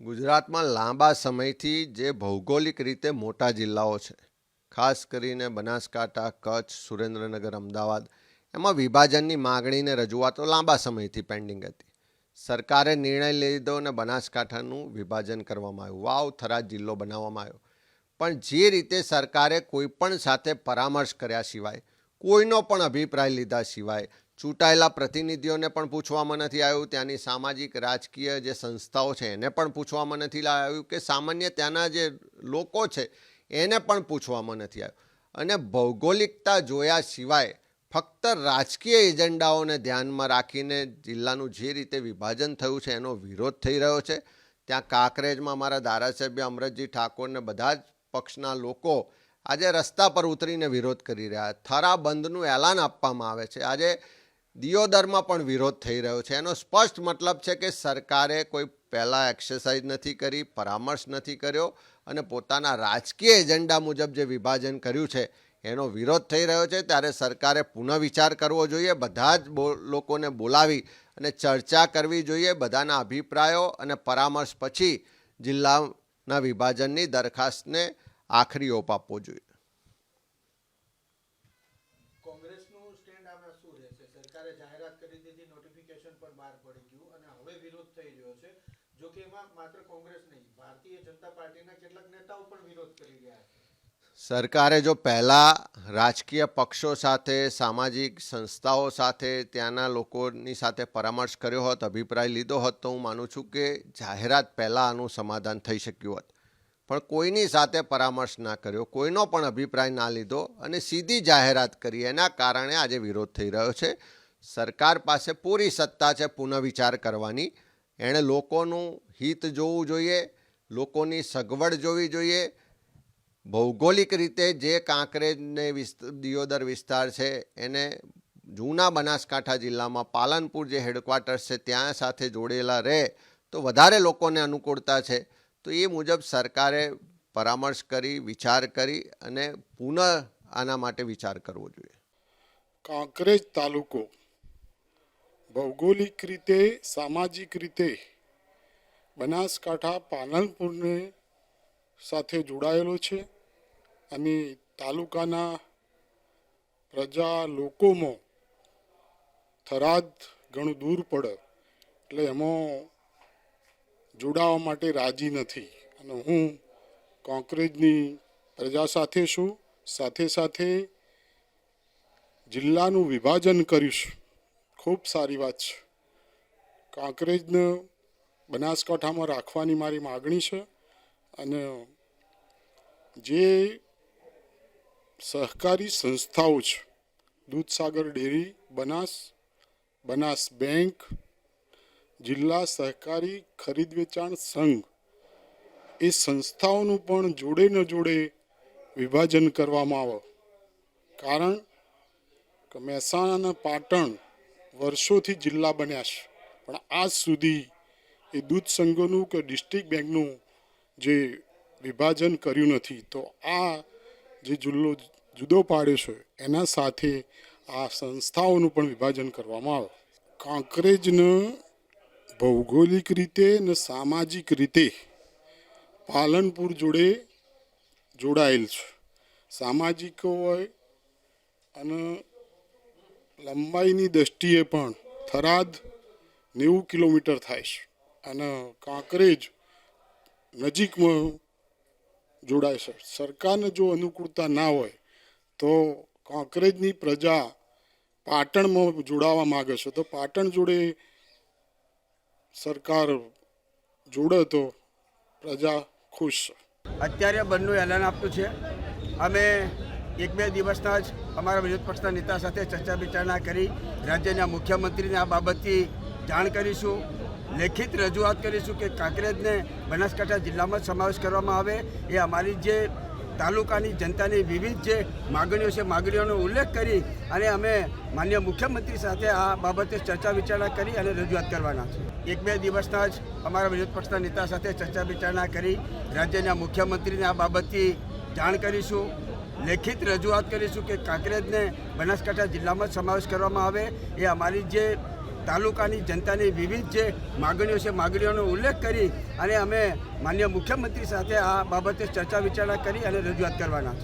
ગુજરાતમાં લાંબા સમયથી જે ભૌગોલિક રીતે મોટા જિલ્લાઓ છે, ખાસ કરીને બનાસકાંઠા, કચ્છ, સુરેન્દ્રનગર, અમદાવાદ, એમાં વિભાજનની માગણીને રજૂઆતો લાંબા સમયથી પેન્ડિંગ હતી. સરકારે નિર્ણય લીધો અને બનાસકાંઠાનું વિભાજન કરવામાં આવ્યું. વાવ થરાદ જિલ્લો બનાવવામાં આવ્યો. પણ જે રીતે સરકારે કોઈપણ સાથે પરામર્શ કર્યા સિવાય, કોઈનો પણ અભિપ્રાય લીધા સિવાય, ચૂંટાયેલા પ્રતિનિધિઓને પણ પૂછવામાં નથી આવ્યું, ત્યાંની સામાજિક રાજકીય જે સંસ્થાઓ છે એને પણ પૂછવામાં નથી આવ્યું, કે સામાન્ય ત્યાંના જે લોકો છે એને પણ પૂછવામાં નથી આવ્યું. અને ભૌગોલિકતા જોયા સિવાય ફક્ત રાજકીય એજન્ડાઓને ધ્યાનમાં રાખીને જિલ્લાનું જે રીતે વિભાજન થયું છે એનો વિરોધ થઈ રહ્યો છે. ત્યાં કાંકરેજમાં અમારા ધારાસભ્ય અમરતજી ઠાકોરને બધા જ પક્ષના લોકો આજે રસ્તા પર ઉતરીને વિરોધ કરી રહ્યા. થરા બંધનું એલાન આપવામાં આવે છે. આજે દિયોદરમાં પણ વિરોધ થઈ રહ્યો છે. એનો સ્પષ્ટ મતલબ છે કે સરકારે કોઈ પહેલાં એક્સરસાઇઝ નથી કરી, પરામર્શ નથી કર્યો અને પોતાના રાજકીય એજન્ડા મુજબ જે વિભાજન કર્યું છે એનો વિરોધ થઈ રહ્યો છે. ત્યારે સરકારે પુનઃવિચાર કરવો જોઈએ. બધા જ લોકોને બોલાવી અને ચર્ચા કરવી જોઈએ. બધાના અભિપ્રાયો અને પરામર્શ પછી જિલ્લાના વિભાજનની દરખાસ્તને આખરી ઓપ આપવો જોઈએ. કોંગ્રેસનું સ્ટેન્ડ આમાં શું રહેશે? સરકારે જાહેરાત કરી દીધી, નોટિફિકેશન પર બહાર પડી ગયું અને હવે વિરોધ થઈ રહ્યો છે. જો કે એમાં માત્ર કોંગ્રેસ નહીં, ભારતીય જનતા પાર્ટીના કેટલાક નેતાઓ પણ વિરોધ કરી રહ્યા છે. સરકારે જો પહેલાં રાજકીય પક્ષો સાથે, સામાજિક સંસ્થાઓ સાથે, ત્યાંના લોકોની સાથે પરામર્શ કર્યો હોત, અભિપ્રાય લીધો હોત, તો હું માનું છું કે જાહેરાત પહેલાં આનું સમાધાન થઈ શક્યું હોત. પણ કોઈની સાથે પરામર્શ ના કર્યો, કોઈનો પણ અભિપ્રાય ના લીધો અને સીધી જાહેરાત કરી. એના કારણે આજે વિરોધ થઈ રહ્યો છે. સરકાર પાસે પૂરી સત્તા છે પુનઃવિચાર કરવાની. એણે લોકોનું હિત જોવું જોઈએ, લોકોની સગવડ જોવી જોઈએ. ભૌગોલિક રીતે જે કાંકરેજને દિયોદર વિસ્તાર છે એને જૂના બનાસકાંઠા જિલ્લામાં પાલનપુર જે હેડક્વાર્ટર્સ છે ત્યાં સાથે જોડેલા રહે તો વધારે લોકોને અનુકૂળતા છે. તો એ મુજબ સરકારે પરામર્શ કરી, વિચાર કરી અને પુનઃ આના માટે વિચાર કરવો જોઈએ. કાંકરેજ તાલુકો ભૌગોલિક રીતે, સામાજિક રીતે બનાસકાંઠા પાલનપુરને સાથે જોડાયેલો છે અને તાલુકાના પ્રજા લોકોમાં થરાદ ઘણું દૂર પડે એટલે એમાં જોડાવા માટે રાજી નથી. અને હું કાંકરેજની પ્રજા સાથે છું. સાથે સાથે જિલ્લાનું વિભાજન કરીશું, ખૂબ સારી વાત છે. કાંકરેજને બનાસકાંઠામાં રાખવાની મારી માગણી છે. અને જે સહકારી સંસ્થાઓ છે, દૂધસાગર ડેરી, બનાસ બેંક, જિલ્લા સહકારી ખરીદ વેચાણ સંઘ, એ સંસ્થાઓનું પણ જોડે ન જોડે વિભાજન કરવામાં આવે. કારણ કે મહેસાણા અને પાટણ વર્ષોથી જિલ્લા બન્યા છે, પણ આજ સુધી એ દૂધ સંઘોનું કે ડિસ્ટ્રિક્ટ બેંકનું જે વિભાજન કર્યું નથી. તો આ જે જિલ્લો જુદો પાડ્યો છે એના સાથે આ સંસ્થાઓનું પણ વિભાજન કરવામાં આવે. કાંકરેજને ભૌગોલિક રીતે અને સામાજિક રીતે પાલનપુર જોડે જોડાયેલ છે. સામાજિક હોય અને લંબાઈની દૃષ્ટિએ પણ થરાદ 90 કિલોમીટર થાય છે અને કાંકરેજ નજીકમાં જોડાય છે. સરકારને જો અનુકૂળતા ના હોય તો કાંકરેજની પ્રજા પાટણમાં જોડાવા માગે છે, તો પાટણ જોડે સરકાર જોડે તો પ્રજા ખુશ છે. અત્યારે બંધનું એલાન આપ્યું છે. અમે 1-2 દિવસના જ અમારા વિરોધ પક્ષના નેતા સાથે ચર્ચા વિચારણા કરી રાજ્યના મુખ્યમંત્રીને આ બાબતથી જાણ કરીશું. લેખિત રજૂઆત કરીશું કે કાંકરેજને બનાસકાંઠા જિલ્લામાં સમાવેશ કરવામાં આવે. એ અમારી જે તાલુકાની જનતાની વિવિધ જે માગણીઓ છે, માગણીઓનો ઉલ્લેખ કરી અને અમે માનનીય મુખ્યમંત્રી સાથે આ બાબતે ચર્ચા વિચારણા કરી અને રજૂઆત કરવાના છે. 1-2 દિવસના જ અમારા વિરોધ પક્ષના નેતા સાથે ચર્ચા વિચારણા કરી રાજ્યના મુખ્યમંત્રીને આ બાબતથી જાણ કરીશું. લેખિત રજૂઆત કરીશું કે કાંકરેજને બનાસકાંઠા જિલ્લામાં સમાવેશ કરવામાં આવે. એ અમારી જે તાલુકાની જનતાની વિવિધ જે માગણીઓ છે માગણીઓનો ઉલ્લેખ કરી અને અમે માનનીય મુખ્યમંત્રી સાથે આ બાબતે ચર્ચા વિચારણા કરી અને રજૂઆત કરવાના છે.